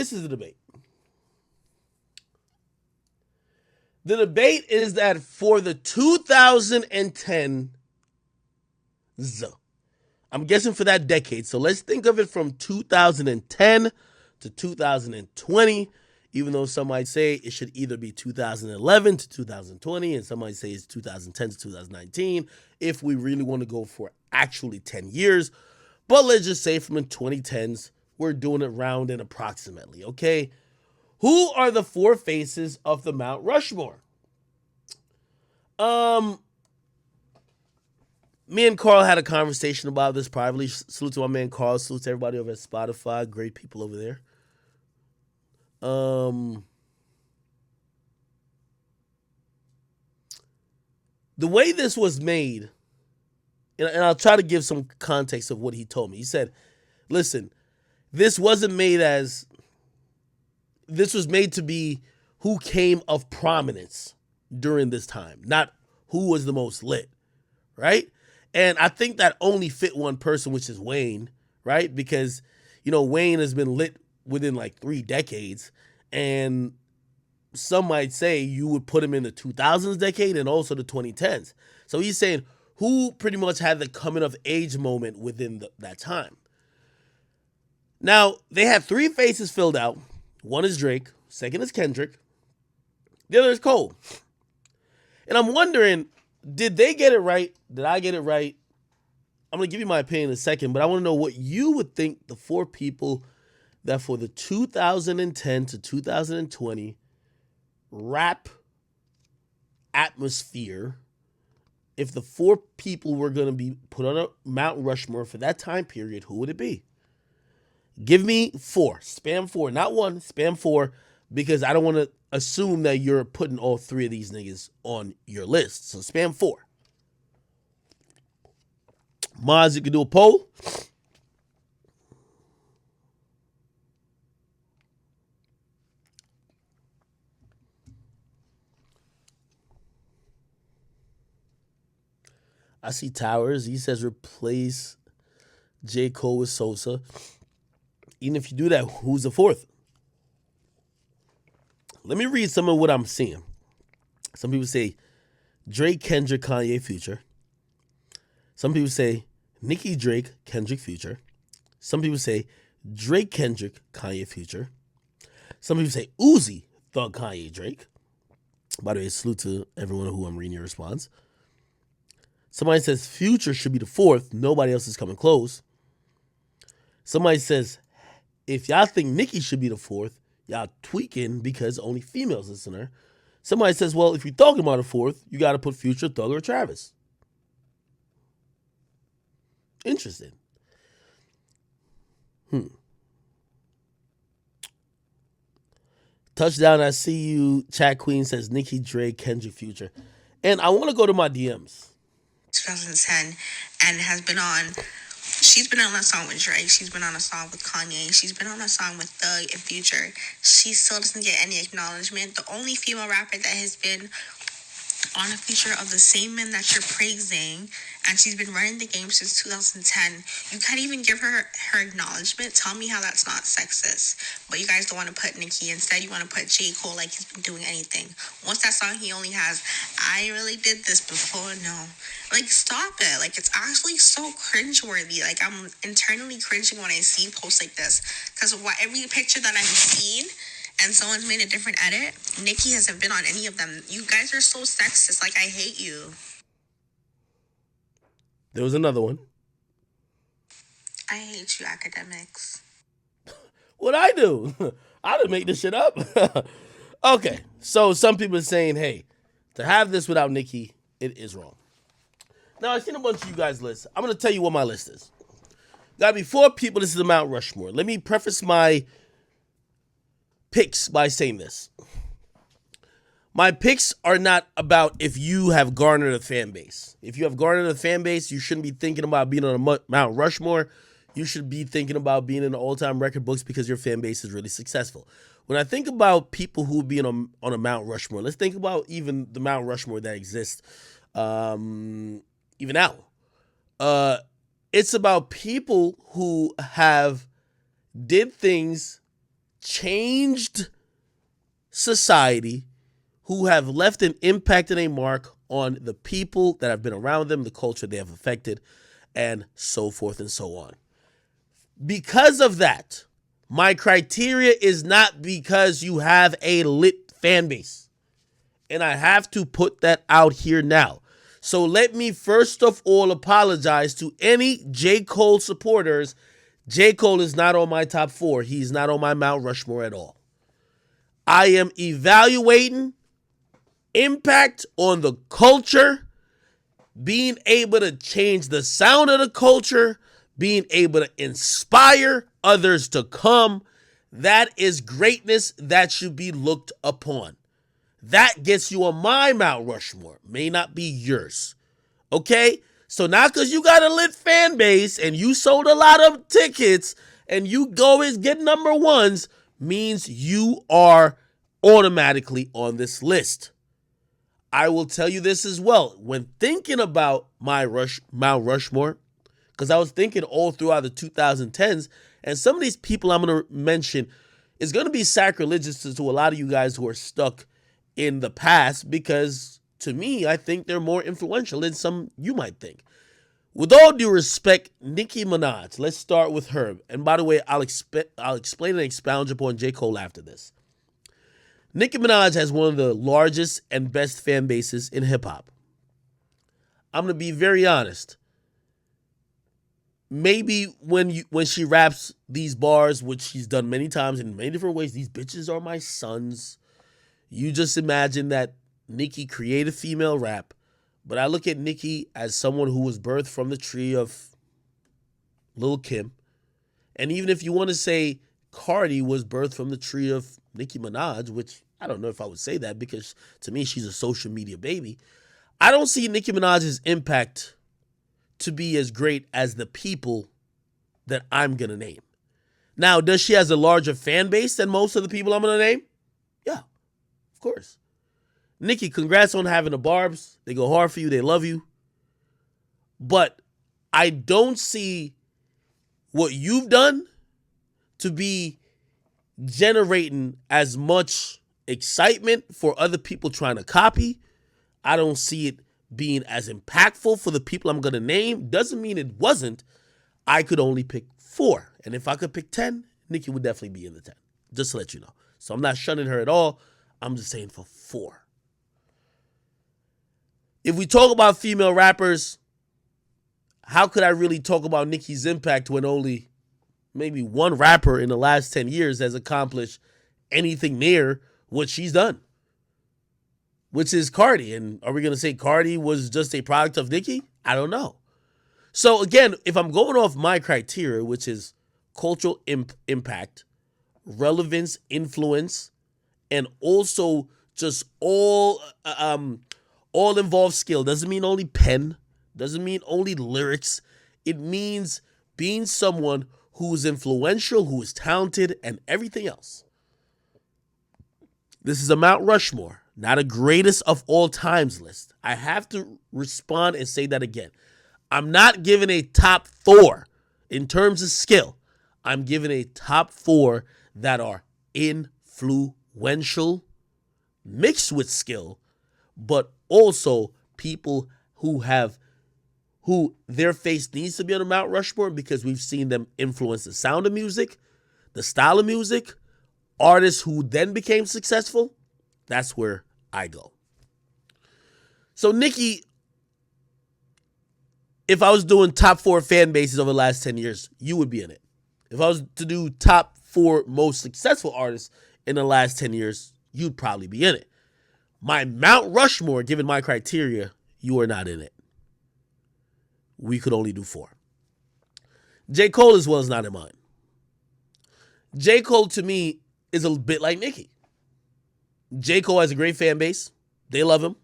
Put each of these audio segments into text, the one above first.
this is the debate. The debate is that for the 2010s, I'm guessing for that decade. So let's think of it from 2010 to 2020, even though some might say it should either be 2011 to 2020, and some might say it's 2010 to 2019, if we really want to go for actually 10 years. But let's just say from the 2010s, we're doing it round and approximately, okay? Who are the four faces of the Mount Rushmore? Me and Carl had a conversation about this privately. Salute to my man Carl. Salute to everybody over at Spotify. Great people over there. The way this was made, and I'll try to give some context of what he told me. He said, listen, this wasn't made as, this was made to be who came of prominence during this time, not who was the most lit, right? And I think that only fit one person, which is Wayne, right? Because, Wayne has been lit within like 3 decades. And some might say you would put him in the 2000s decade and also the 2010s. So he's saying who pretty much had the coming of age moment within that time. Now, they had 3 faces filled out. One is Drake. Second is Kendrick. The other is Cole. And I'm wondering, did they get it right? Did I get it right? I'm going to give you my opinion in a second, but I want to know what you would think the 4 people that for the 2010 to 2020 rap atmosphere, if the 4 people were going to be put on a Mount Rushmore for that time period, who would it be? Give me 4. Spam 4. Not 1. Spam 4. Because I don't want to assume that you're putting all 3 of these niggas on your list. So spam 4. Mods, you can do a poll. I see Towers. He says replace J. Cole with Sosa. Even if you do that, who's the 4th? Let me read some of what I'm seeing. Some people say Drake, Kendrick, Kanye, Future. Some people say Nicki, Drake, Kendrick, Future. Some people say Drake, Kendrick, Kanye, Future. Some people say Uzi, Thug, Kanye, Drake. By the way, salute to everyone who I'm reading your response. Somebody says Future should be the 4th. Nobody else is coming close. Somebody says, if y'all think Nicki should be the 4th, y'all tweaking because only females listen to her. Somebody says, well, if you're talking about a 4th, you got to put Future, Thug, or Travis. Interesting. Touchdown, I see you. Chat Queen says Nicki, Drake, Kendrick, Future. And I want to go to my DMs. 2010 and she's been on a song with Drake, she's been on a song with Kanye, she's been on a song with Thug and Future. She still doesn't get any acknowledgement. The only female rapper that has been on a feature of the same men that you're praising, and she's been running the game since 2010. You can't even give her acknowledgement. Tell me how that's not sexist. But you guys don't want to put Nicki. Instead, you want to put J. Cole like he's been doing anything. What's that song he only has? I really did this before. No. Like, stop it. Like, it's actually so cringeworthy. Like, I'm internally cringing when I see posts like this. Because every picture that I've seen and someone's made a different edit, Nicki hasn't been on any of them. You guys are so sexist. Like, I hate you. There was another one. I hate you, Akademiks. What'd I do? I didn't make this shit up. Okay, so some people are saying, hey, to have this without Nicki, it is wrong. Now, I've seen a bunch of you guys' lists. I'm going to tell you what my list is. Gotta be 4 people. This is the Mount Rushmore. Let me preface my picks by saying this. My picks are not about if you have garnered a fan base. If you have garnered a fan base, you shouldn't be thinking about being on a Mount Rushmore. You should be thinking about being in the all-time record books because your fan base is really successful. When I think about people who be on a Mount Rushmore, let's think about even the Mount Rushmore that exists even now. It's about people who have did things changed society, who have left an impact and a mark on the people that have been around them, the culture they have affected, and so forth and so on. Because of that, my criteria is not because you have a lit fan base. And I have to put that out here now. So let me first of all apologize to any J. Cole supporters. J. Cole is not on my top 4. He's not on my Mount Rushmore at all. I am evaluating impact on the culture, being able to change the sound of the culture, being able to inspire others to come. That is greatness that should be looked upon. That gets you on my Mount Rushmore. May not be yours. Okay? So now because you got a lit fan base and you sold a lot of tickets and you go and get number ones means you are automatically on this list. I will tell you this as well. When thinking about my Mount Rushmore, because I was thinking all throughout the 2010s, and some of these people I'm going to mention is going to be sacrilegious to a lot of you guys who are stuck in the past, because to me, I think they're more influential than some you might think. With all due respect, Nicki Minaj, let's start with her. And by the way, I'll explain and expound upon J. Cole after this. Nicki Minaj has one of the largest and best fan bases in hip-hop. I'm going to be very honest. Maybe when she raps these bars, which she's done many times in many different ways, these bitches are my sons. You just imagine that Nicki created female rap, but I look at Nicki as someone who was birthed from the tree of Lil' Kim. And even if you want to say Cardi was birthed from the tree of Nicki Minaj, which I don't know if I would say that because to me she's a social media baby, I don't see Nicki Minaj's impact to be as great as the people that I'm going to name. Now, does she has a larger fan base than most of the people I'm going to name? Yeah. Of course. Nicki, congrats on having the barbs. They go hard for you. They love you. But I don't see what you've done to be generating as much excitement for other people trying to copy. I don't see it being as impactful for the people I'm going to name. Doesn't mean it wasn't. I could only pick 4. And if I could pick 10, Nicki would definitely be in the 10. Just to let you know. So I'm not shunning her at all. I'm just saying for 4. If we talk about female rappers, how could I really talk about Nicki's impact when only maybe one rapper in the last 10 years has accomplished anything near what she's done? Which is Cardi. And are we going to say Cardi was just a product of Nicki? I don't know. So again, if I'm going off my criteria, which is cultural impact, relevance, influence, and also just all involved skill. Doesn't mean only pen. Doesn't mean only lyrics. It means being someone who is influential, who is talented, and everything else. This is a Mount Rushmore, not a greatest of all times list. I have to respond and say that again. I'm not giving a top 4 in terms of skill. I'm giving a top 4 that are influential, mixed with skill, but also people who their face needs to be on the Mount Rushmore because we've seen them influence the sound of music, the style of music, artists who then became successful. That's where I go. So Nicki, if I was doing top 4 fan bases over the last 10 years, you would be in it. If I was to do top 4 most successful artists in the last 10 years, you'd probably be in it. My Mount Rushmore, given my criteria, you are not in it. We could only do 4. J. Cole as well is not in mine. J. Cole to me is a bit like Nicki. J. Cole has a great fan base. They love him.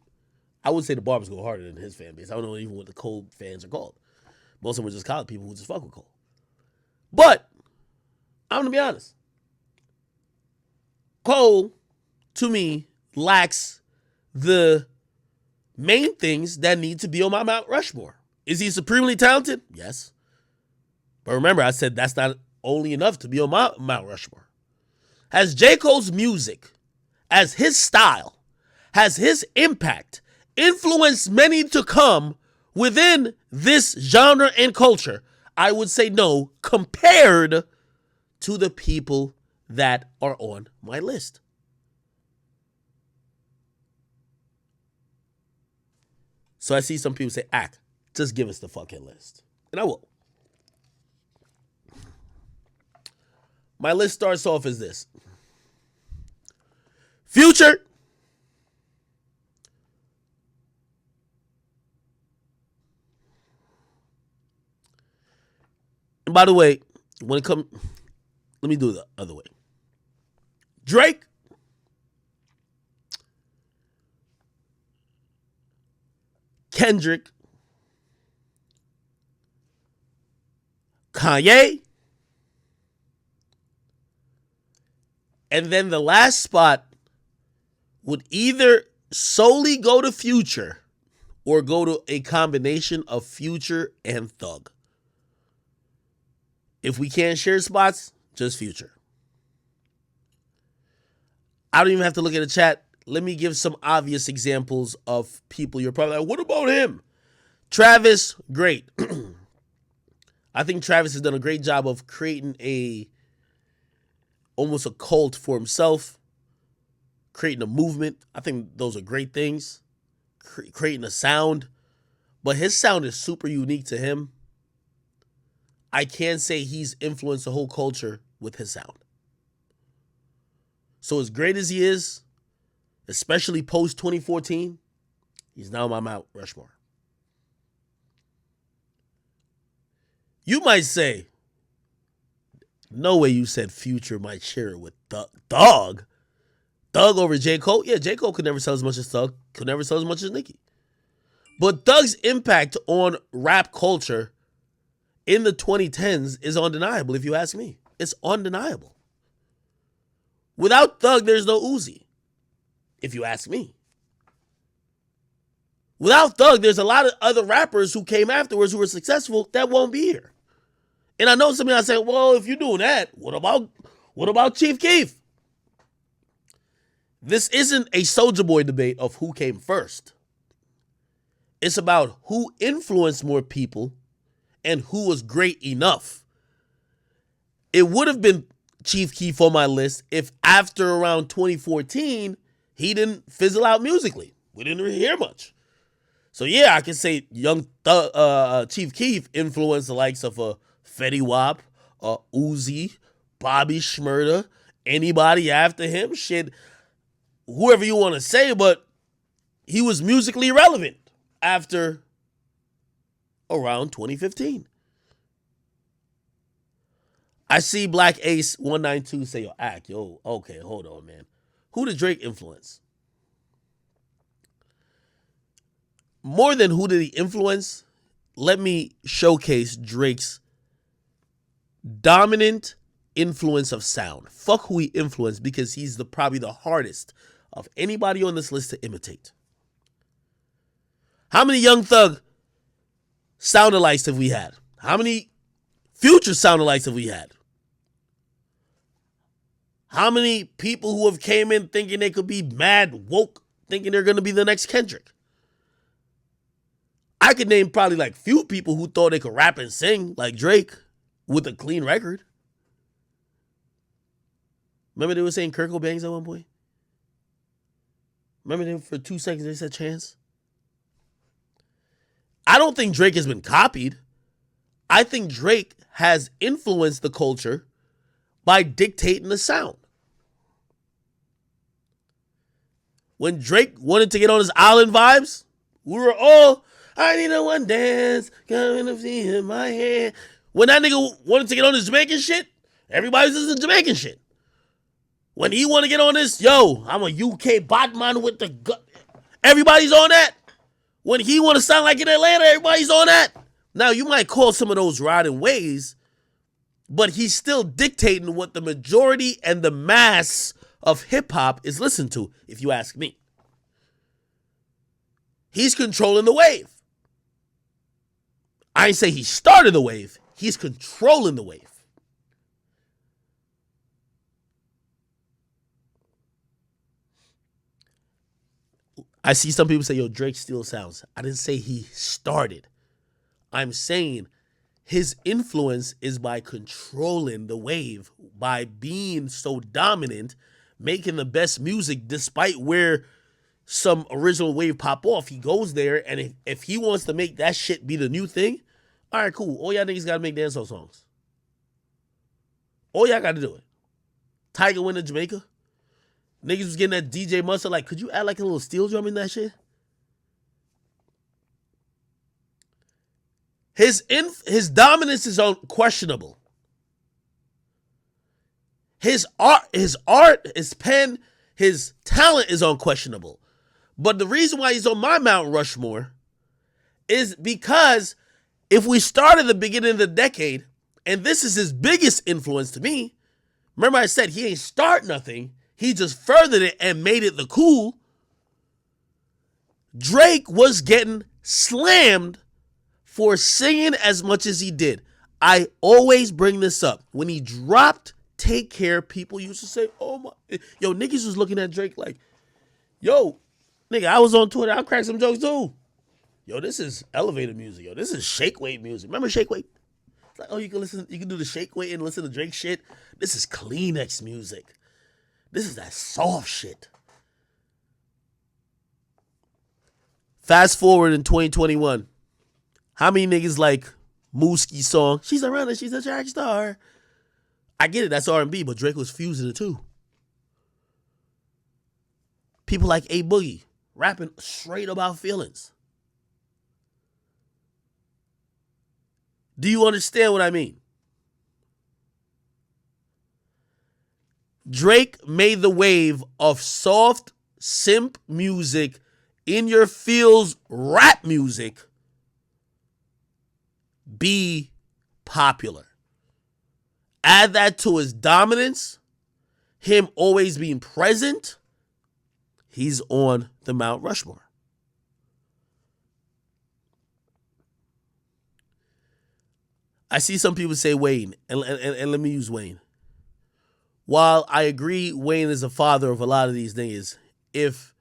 I would say the barbers go harder than his fan base. I don't know even what the Cole fans are called. Most of them are just college people who just fuck with Cole. But I'm going to be honest. Cole, to me, lacks the main things that need to be on my Mount Rushmore. Is he supremely talented? Yes. But remember, I said that's not only enough to be on my Mount Rushmore. Has J. Cole's music, as his style, has his impact influenced many to come within this genre and culture? I would say no, compared to the people that are on my list. So I see some people say, just give us the fucking list. And I will. My list starts off as this. Future. And by the way, when it comes, let me do it the other way. Drake. Kendrick. Kanye. And then the last spot would either solely go to Future or go to a combination of Future and Thug. If we can't share spots, just Future. I don't even have to look at the chat. Let me give some obvious examples of people you're probably like, what about him? Travis, great. I think Travis has done a great job of creating almost a cult for himself, creating a movement. I think those are great things. Creating a sound. But his sound is super unique to him. I can't say he's influenced the whole culture with his sound. So as great as he is, especially post 2014, he's now my Mount Rushmore. You might say, no way you said Future might share it with Thug. Thug over J. Cole? Yeah, J. Cole could never sell as much as Thug. Could never sell as much as Nicki. But Thug's impact on rap culture in the 2010s is undeniable, if you ask me. It's undeniable. Without Thug, there's no Uzi, if you ask me. Without Thug, there's a lot of other rappers who came afterwards who were successful that won't be here. And I know some of y'all saying, well, if you're doing that, what about Chief Keef? This isn't a Soulja Boy debate of who came first. It's about who influenced more people and who was great enough. It would have been Chief Keef on my list if after around 2014, he didn't fizzle out musically. We didn't really hear much. So yeah, I can say young Chief Keef influenced the likes of Fetty Wap, Uzi, Bobby Shmurda, anybody after him, shit, whoever you want to say, but he was musically relevant after around 2015. I see Black Ace 192 say, okay, hold on, man. Who did Drake influence? More than who did he influence, let me showcase Drake's dominant influence of sound. Fuck who he influenced, because he's probably the hardest of anybody on this list to imitate. How many Young Thug sound-alikes have we had? How many Future sound-alikes have we had? How many people who have came in thinking they could be mad woke, thinking they're going to be the next Kendrick? I could name probably like few people who thought they could rap and sing like Drake with a clean record. Remember they were saying Kurt Cobain's at one point? Remember them for 2 seconds they said Chance? I don't think Drake has been copied. I think Drake has influenced the culture by dictating the sound. When Drake wanted to get on his island vibes, we were all, I need a one dance, coming to see in my hand. When that nigga wanted to get on his Jamaican shit, everybody's listening to Jamaican shit. When he want to get on this, I'm a UK Batman with the gun. Everybody's on that. When he want to sound like in Atlanta, everybody's on that. Now, you might call some of those riding ways, but he's still dictating what the majority and the mass of hip-hop is listened to, if you ask me. He's controlling the wave. I ain't say he started the wave. He's controlling the wave. I see some people say, yo, Drake steals sounds. I didn't say he started. I'm saying his influence is by controlling the wave, by being so dominant, making the best music despite where some original wave pop off. He goes there, and if he wants to make that shit be the new thing, all right, cool. All y'all niggas gotta make dancehall songs. All y'all gotta do it. Tiger went to Jamaica. Niggas was getting that DJ Mustard, like, could you add like a little steel drum in that shit? His dominance is unquestionable. His art, his pen, his talent is unquestionable. But the reason why he's on my Mount Rushmore is because if we start at the beginning of the decade, and this is his biggest influence to me, remember I said he ain't start nothing, he just furthered it and made it the cool. Drake was getting slammed for singing as much as he did. I always bring this up. When he dropped Take Care, people used to say, oh my, yo, niggas was looking at Drake like, yo, nigga, I was on Twitter, I'll crack some jokes too. Yo, this is elevator music. Yo, this is shake weight music. Remember shake weight? It's like, oh, you can do the shake weight and listen to Drake shit. This is Kleenex music. This is that soft shit. Fast forward in 2021. How many niggas like Moosky's song, She's a Runner, She's a Track Star? I get it, that's R&B, but Drake was fusing it too. People like A Boogie, rapping straight about feelings. Do you understand what I mean? Drake made the wave of soft simp music, in your feels rap music be popular. Add that to his dominance, him always being present, he's on the Mount Rushmore. I see some people say Wayne, and let me use Wayne. While I agree Wayne is the father of a lot of these niggas, if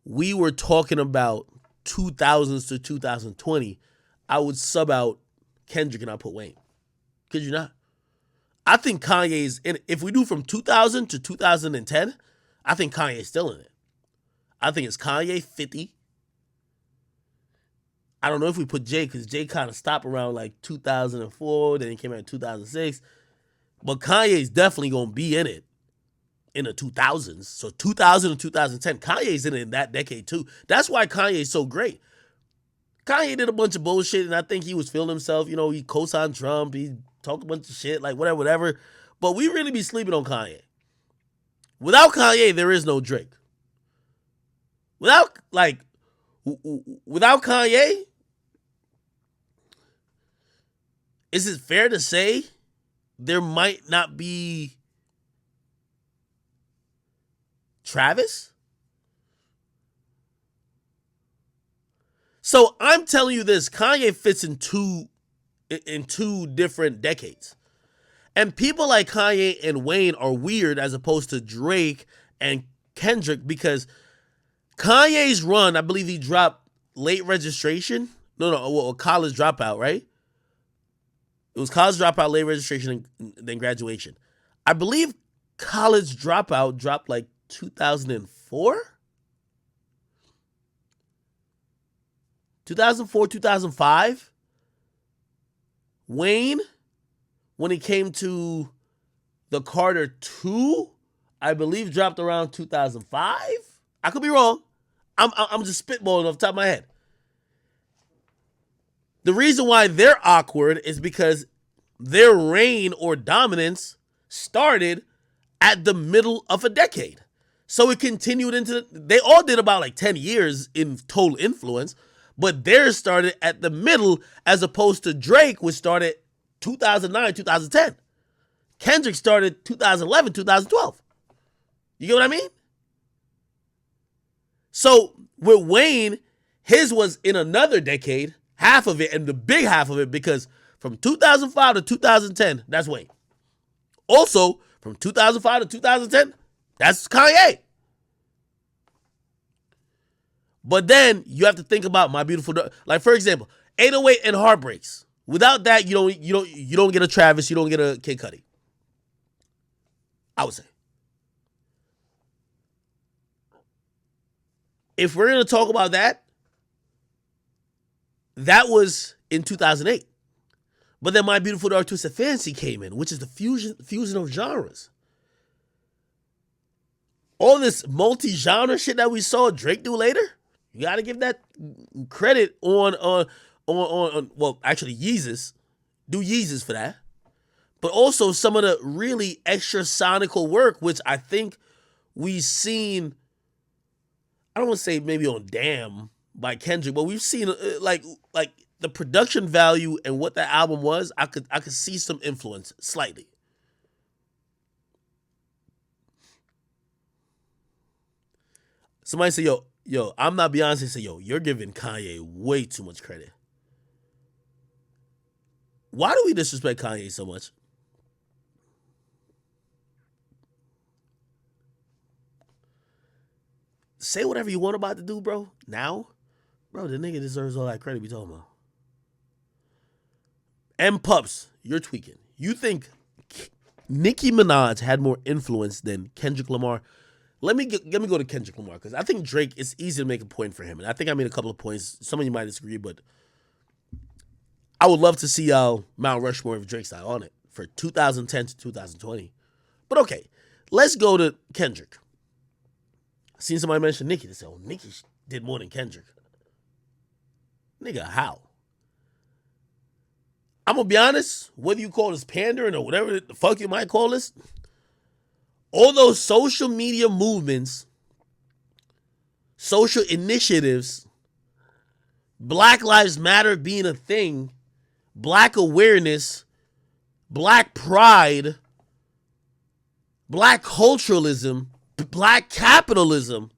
we were talking about 2000s to 2020, I would sub out Kendrick and I put Wayne. Could you not? I think Kanye's in it. If we do from 2000 to 2010, I think Kanye's still in it. I think it's Kanye, 50. I don't know if we put Jay, because Jay kind of stopped around like 2004, then he came out in 2006. But Kanye's definitely going to be in it in the 2000s. So 2000 and 2010, Kanye's in it in that decade too. That's why Kanye's so great. Kanye did a bunch of bullshit, and I think he was feeling himself. You know, he co-signed Trump, he talked a bunch of shit, like whatever. But we really be sleeping on Kanye. Without Kanye, there is no Drake. Without Kanye, is it fair to say there might not be Travis? So I'm telling you this, Kanye fits in two different decades. And people like Kanye and Wayne are weird as opposed to Drake and Kendrick, because Kanye's run, I believe he dropped Late Registration. No, College Dropout, right? It was College Dropout, Late Registration, and then Graduation. I believe College Dropout dropped like 2004? 2004, 2005. Wayne, when he came to the Carter 2, I believe dropped around 2005. I could be wrong. I'm just spitballing off the top of my head. The reason why they're awkward is because their reign or dominance started at the middle of a decade. So it continued into, they all did about like 10 years in total influence, but theirs started at the middle as opposed to Drake, which started 2009, 2010. Kendrick started 2011, 2012. You get what I mean? So with Wayne, his was in another decade, half of it, and the big half of it, because from 2005 to 2010, that's Wayne. Also, from 2005 to 2010, that's Kanye. But then you have to think about My Beautiful Dark. Like, for example, 808 and Heartbreaks. Without that, you don't get a Travis, you don't get a Kid Cudi. I would say. If we're gonna talk about that, that was in 2008. But then My Beautiful Dark Twisted Fantasy came in, which is the fusion of genres. All this multi-genre shit that we saw Drake do later, you gotta give that credit on well, actually Yeezus. Do Yeezus for that. But also some of the really extra sonical work, which I think we've seen, I don't want to say maybe on Damn by Kendrick, but we've seen like the production value and what that album was, I could see some influence slightly. Somebody say, yo, I'm not Beyonce. Say, yo, you're giving Kanye way too much credit. Why do we disrespect Kanye so much? Say whatever you want about the dude, bro. Now, bro, the nigga deserves all that credit we talking about. M Pups, you're tweaking. You think Nicki Minaj had more influence than Kendrick Lamar? Let me go to Kendrick Lamar, because I think Drake, it's easy to make a point for him. And I think I made a couple of points. Some of you might disagree, but I would love to see Mount Rushmore of Drake's not on it for 2010 to 2020. But okay, let's go to Kendrick. I seen somebody mention Nicki. They said, oh, Nicki did more than Kendrick. Nigga, how? I'm going to be honest, whether you call this pandering or whatever the fuck you might call this, all those social media movements, social initiatives, Black Lives Matter being a thing, Black awareness, Black pride, Black culturalism, Black capitalism,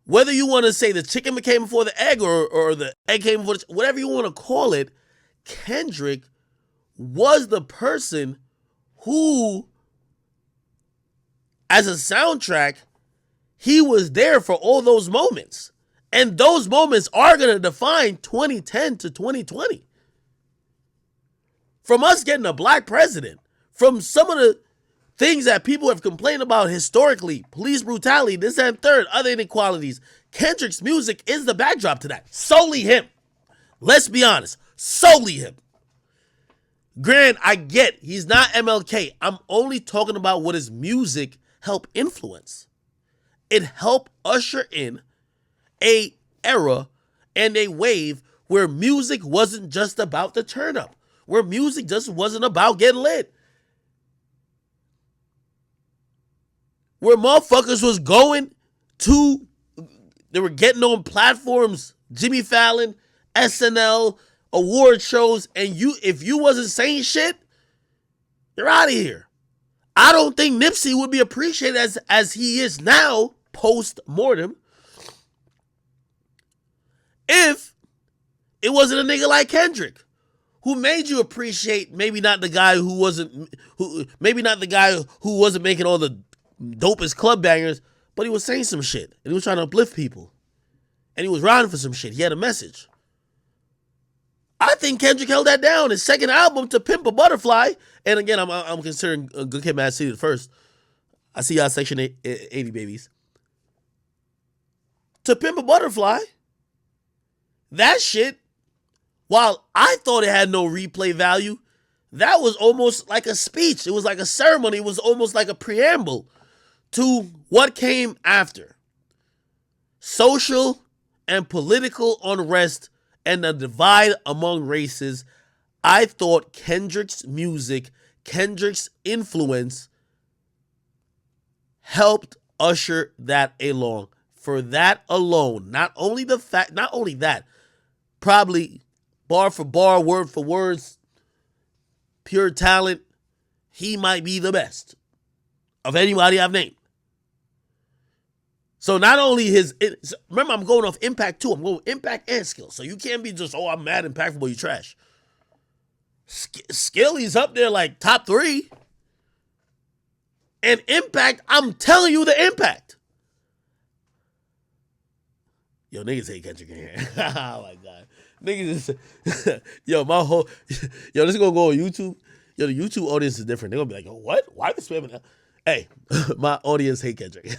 whether you want to say the chicken came before the egg or the egg came before whatever you want to call it, Kendrick was the person who, as a soundtrack, he was there for all those moments. And those moments are going to define 2010 to 2020. From us getting a black president, from some of the things that people have complained about historically, police brutality, this and third, other inequalities, Kendrick's music is the backdrop to that. Solely him. Let's be honest. Solely him. Grant, I get he's not MLK. I'm only talking about what his music helped influence. It helped usher in a era and a wave where music wasn't just about the turn up, where music just wasn't about getting lit, where motherfuckers was going to, they were getting on platforms, Jimmy Fallon, SNL, award shows, and if you wasn't saying shit, you're out of here. I don't think Nipsey would be appreciated as he is now, post-mortem, if it wasn't a nigga like Kendrick, who made you appreciate maybe not the guy who wasn't making all the dopest club bangers, but he was saying some shit, and he was trying to uplift people, and he was riding for some shit. He had a message. I think Kendrick held that down. His second album, To Pimp a Butterfly, and again, I'm considering Good Kid, Mad City the first. I see y'all Section 80 babies. To Pimp a Butterfly, that shit, while I thought it had no replay value, that was almost like a speech. It was like a ceremony. It was almost like a preamble to what came after. Social and political unrest and the divide among races. I thought Kendrick's music, Kendrick's influence helped usher that along. For that alone, not only that, probably bar for bar, word for words, pure talent, he might be the best of anybody I've named. So not only remember, I'm going off impact too. I'm going impact and skill. So you can't be just, oh, I'm mad impactful, but you trash. Skill, he's up there like top 3. And impact, I'm telling you the impact. Yo, niggas hate Kendrick in here. Oh my god, niggas is yo my whole yo. This is gonna go on YouTube. Yo, the YouTube audience is different. They're gonna be like, yo, what? Why are they spamming that? Hey, my audience hate Kendrick.